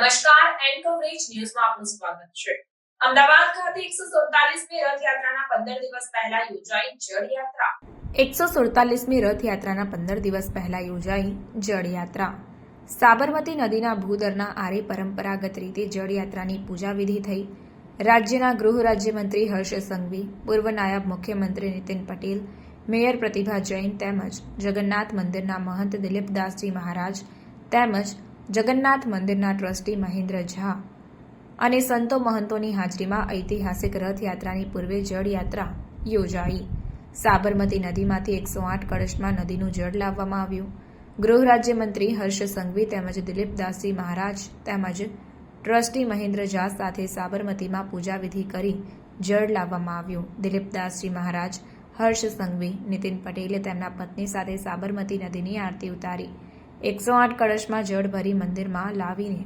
નમસ્કાર, and coverage ન્યૂઝમાં આપનું સ્વાગત છે. અમદાવાદ ખાતે 147મી રથયાત્રાના 15 દિવસ પહેલા યોજાઈ જળયાત્રા. 147મી રથયાત્રાના 15 દિવસ પહેલા યોજાઈ જળયાત્રા. સાબરમતી નદીના ભૂદરના આરે પરંપરાગત રીતે જળયાત્રાની પૂજા વિધિ થઈ. રાજ્યના ગૃહ રાજ્યમંત્રી હર્ષ સંઘવી, પૂર્વ નાયબ મુખ્યમંત્રી નીતિન પટેલ, મેયર પ્રતિભા જૈન તેમજ જગન્નાથ મંદિરના મહંત દિલીપદાસજી મહારાજ તેમજ જગન્નાથ મંદિરના ટ્રસ્ટી મહેન્દ્ર ઝા અને સંતો મહંતોની હાજરીમાં ઐતિહાસિક રથયાત્રાની પૂર્વે જળયાત્રા યોજાઈ. સાબરમતી નદીમાંથી 108 કળશમાં નદીનું જળ લાવવામાં આવ્યું. ગૃહ રાજ્યમંત્રી હર્ષ સંઘવી તેમજ દિલીપદાસજી મહારાજ તેમજ ટ્રસ્ટી મહેન્દ્ર ઝા સાથે સાબરમતીમાં પૂજા વિધિ કરી જળ લાવવામાં આવ્યું. દિલીપદાસજી મહારાજ, હર્ષ સંઘવી, નીતિન પટેલે તેમના પત્ની સાથે સાબરમતી નદીની આરતી ઉતારી 108 કળશમાં જળ ભરી મંદિરમાં લાવીને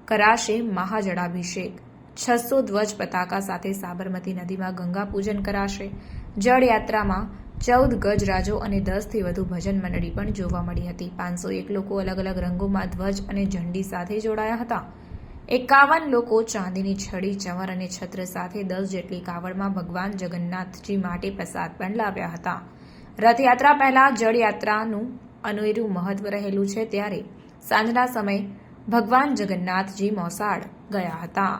કરાશે મહાજળાભિષેક. 600 ધ્વજ પતાકા સાથે સાબરમતી નદીમાં ગંગા પૂજન કરાશે. જળયાત્રામાં 14 ગજરાજો અને 10થી વધુ ભજન મંડળી પણ જોવા મળી હતી. 501 લોકો અલગ અલગ રંગોમાં ધ્વજ અને ઝંડી સાથે જોડાયા હતા. 51 લોકો ચાંદીની છડી, ચંવર અને છત્ર સાથે 10 જેટલી કાવડમાં ભગવાન જગન્નાથજી માટે પ્રસાદ પણ લાવ્યા હતા. રથયાત્રા પહેલા જળયાત્રાનું અનેરું મહત્વ રહેલું છે, ત્યારે સાંજના સમયે ભગવાન જગન્નાથજી મોસાળ ગયા હતા.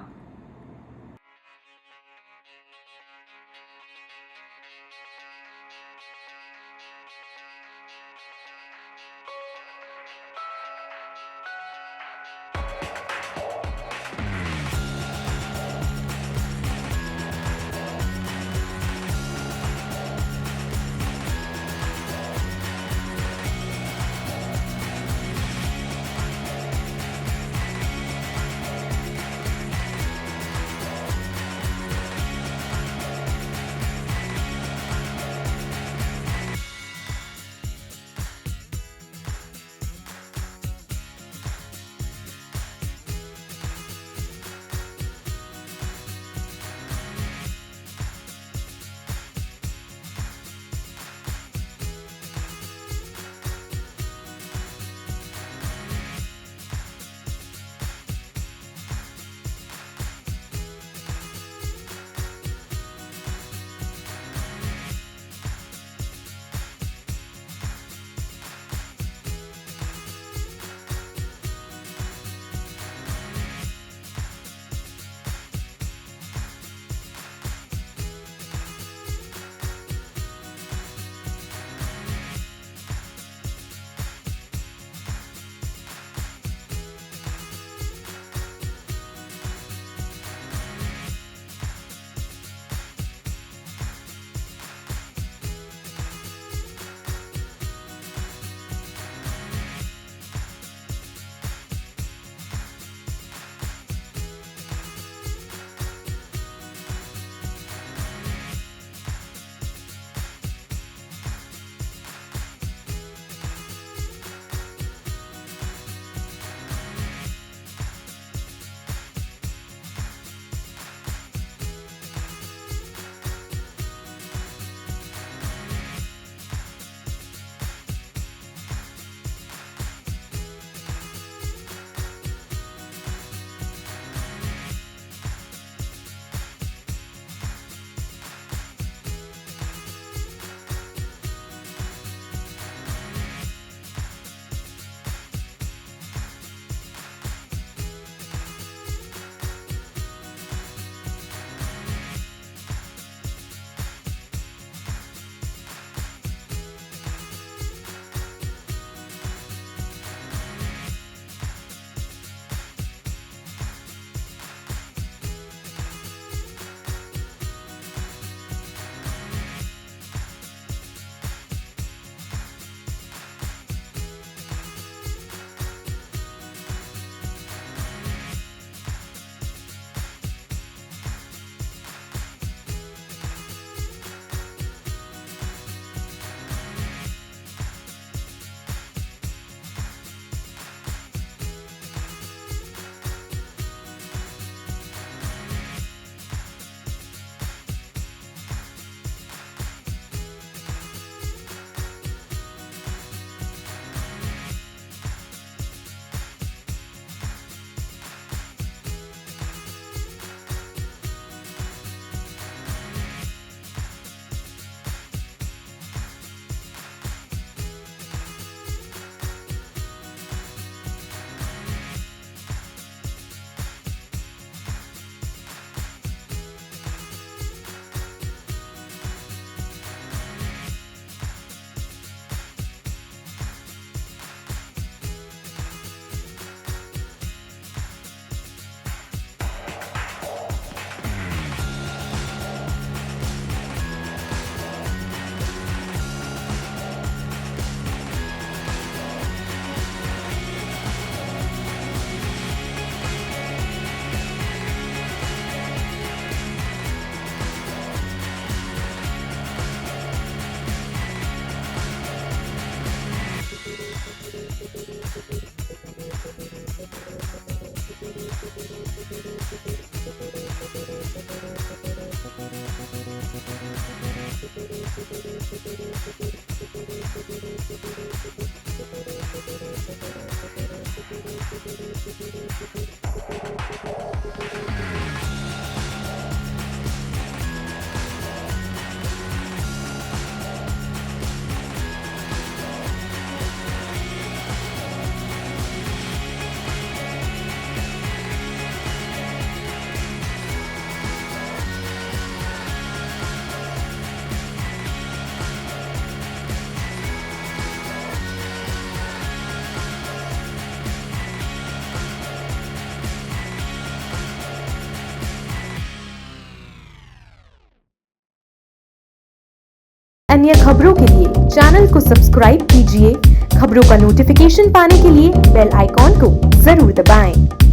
अन्य खबरों के लिए चैनल को सब्सक्राइब कीजिए। खबरों का नोटिफिकेशन पाने के लिए बेल आइकॉन को जरूर दबाएं।